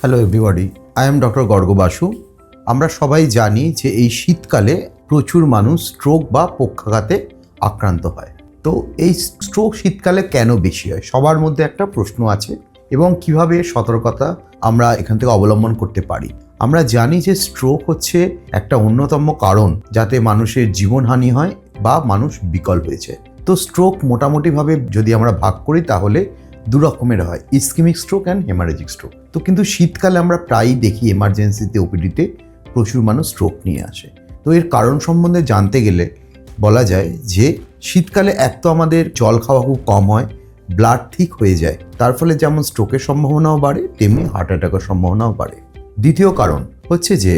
Hello everybody, I am doctor Garg Basu. আমরা সবাই জানি যে এই শীতকালে প্রচুর মানুষ স্ট্রোক বা পক্ষাঘাতে আক্রান্ত হয়। তো এই স্ট্রোক শীতকালে কেন বেশি হয়, সবার মধ্যে একটা প্রশ্ন আছে এবং কিভাবে সতর্কতা আমরা এখান থেকে অবলম্বন করতে পারি। আমরা জানি যে স্ট্রোক হচ্ছে একটা অন্যতম কারণ যাতে মানুষের জীবনহানি হয় বা মানুষ বিকল হয়েছে। তো স্ট্রোক মোটামুটিভাবে যদি আমরা ভাগ করি তাহলে দু রকমের হয়, ischaemic stroke and haemorrhagic stroke. তো কিন্তু শীতকালে আমরা প্রায়ই দেখি এমার্জেন্সিতে ওপিডিতে প্রচুর মানুষ স্ট্রোক নিয়ে আসে। তো এর কারণ সম্বন্ধে জানতে গেলে বলা যায় যে শীতকালে এক তো আমাদের জল খাওয়া খুব কম হয়, ব্লাড ঠিক হয়ে যায়, তার ফলে যেমন স্ট্রোকের সম্ভাবনাও বাড়ে তেমনি হার্ট অ্যাটাকের সম্ভাবনাও বাড়ে। দ্বিতীয় কারণ হচ্ছে যে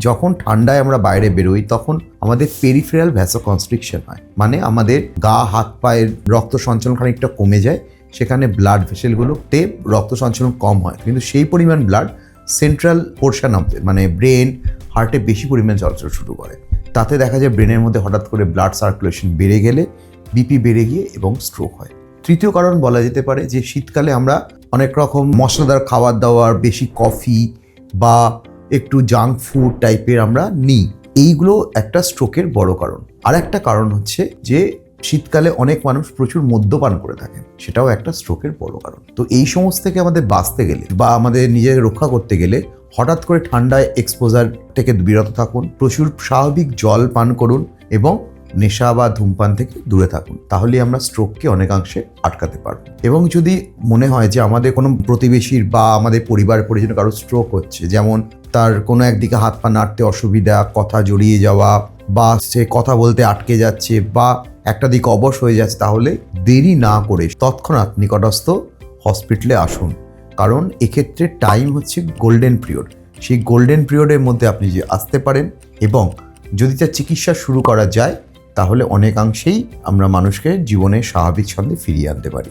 যখন ঠান্ডায় আমরা বাইরে বেরোই তখন আমাদের পেরিফেরাল ভ্যাসোকনস্ট্রিকশন হয়, মানে আমাদের গা হাত পায়ের রক্ত সঞ্চালন খানিকটা কমে যায়, সেখানে ব্লাড ভেসেলগুলোতে রক্ত সঞ্চালন কম হয়, কিন্তু সেই পরিমাণ ব্লাড সেন্ট্রাল পোর্শন অফ মানে ব্রেন হার্টে বেশি পরিমাণ চলাচল শুরু করে। তাতে দেখা যায় ব্রেনের মধ্যে হঠাৎ করে ব্লাড সার্কুলেশন বেড়ে গেলে বিপি বেড়ে গিয়ে এবং স্ট্রোক হয়। তৃতীয় কারণ বলা যেতে পারে যে শীতকালে আমরা অনেক রকম মশলাদার খাবার দাবার, বেশি কফি বা একটু জাঙ্ক ফুড টাইপের আমরা নিই, এইগুলো একটা স্ট্রোকের বড় কারণ। আর একটা কারণ হচ্ছে যে শীতকালে অনেক মানুষ প্রচুর মদ্যপান করে থাকেন, সেটাও একটা স্ট্রোকের বড় কারণ। তো এই সমস্ত থেকে আমাদের বাঁচতে গেলে বা আমাদের নিজেকে রক্ষা করতে গেলে হঠাৎ করে ঠান্ডায় এক্সপোজার থেকে বিরত থাকুন, প্রচুর স্বাভাবিক জল পান করুন এবং নেশা বা ধূমপান থেকে দূরে থাকুন, তাহলে আমরা স্ট্রোককে অনেকাংশে আটকাতে পারবো। এবং যদি মনে হয় যে আমাদের কোনো প্রতিবেশীর বা আমাদের পরিবারের পরিজনের কারো স্ট্রোক হচ্ছে, যেমন তার কোনো একদিকে হাত পা নাড়তে অসুবিধা, কথা জড়িয়ে যাওয়া বা সে কথা বলতে আটকে যাচ্ছে বা একটা দিক অবশ হয়ে যাচ্ছে, তাহলে দেরি না করে তৎক্ষণাৎ নিকটস্থ হসপিটালে আসুন। কারণ এক্ষেত্রে টাইম হচ্ছে গোল্ডেন পিরিয়ড, সেই গোল্ডেন পিরিয়ডের মধ্যে আপনি যে আসতে পারেন এবং যদি তার চিকিৎসা শুরু করা যায় তাহলে অনেকাংশেই আমরা মানুষকে জীবনে স্বাভাবিক ছন্দে ফিরিয়ে আনতে পারি।